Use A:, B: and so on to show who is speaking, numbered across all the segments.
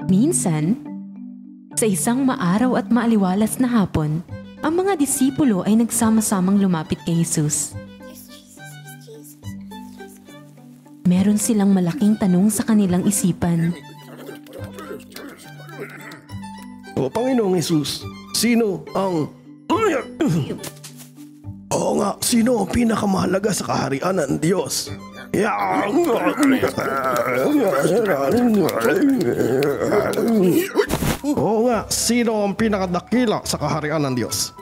A: Minsan, sa isang maaraw at maaliwalas na hapon, ang mga disipulo ay nagsama-samang lumapit kay Jesus. Meron silang malaking tanong sa kanilang isipan.
B: O Panginoong Jesus, sino ang... Oo nga, sino ang pinakamahalaga sa kaharian ng Diyos? Oo nga, sino ang pinakadakila sa kaharian ng Diyos?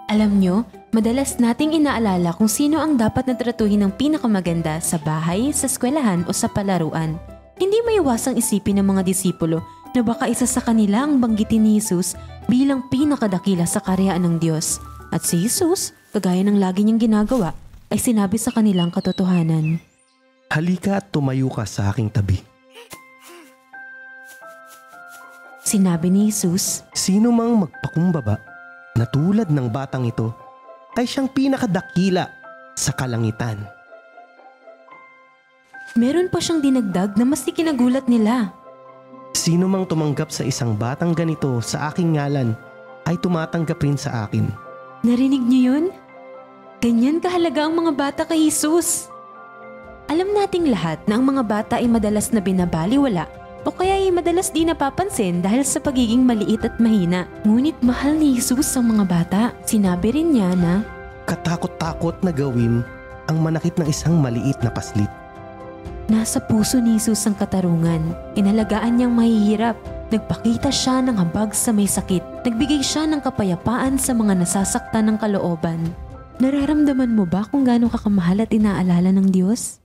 A: Alam nyo, madalas nating inaalala kung sino ang dapat na tratuhin ng pinakamaganda sa bahay, sa eskwelahan o sa palaruan. Hindi maiwasang isipin ng mga disipulo na baka isa sa kanila ang banggitin ni Jesus bilang pinakadakila sa kaharian ng Diyos. At si Jesus, kagaya ng lagi niyang ginagawa, ay sinabi sa kanilang katotohanan.
B: Halika at tumayo ka sa aking tabi.
A: Sinabi ni Jesus,
B: sino mang magpakumbaba na tulad ng batang ito ay siyang pinakadakila sa kalangitan.
A: Meron pa siyang dinagdag na mas ikinagulat nila.
B: Sino mang tumanggap sa isang batang ganito sa aking ngalan ay tumatanggap rin sa akin.
A: Narinig niyo yun? Ganyan kahalaga ang mga bata kay Jesus. Alam nating lahat na ang mga bata ay madalas na binabaliwala o kaya ay madalas di napapansin dahil sa pagiging maliit at mahina. Ngunit mahal ni Jesus ang mga bata. Sinabi rin niya na
B: katakot-takot na gawin ang manakit ng isang maliit na paslit.
A: Nasa puso ni Jesus ang katarungan. Inalagaan niyang mahihirap. Nagpakita siya ng habag sa may sakit. Nagbigay siya ng kapayapaan sa mga nasasaktan ng kalooban. Nararamdaman mo ba kung gaano ka kamahal at inaalala ng Diyos?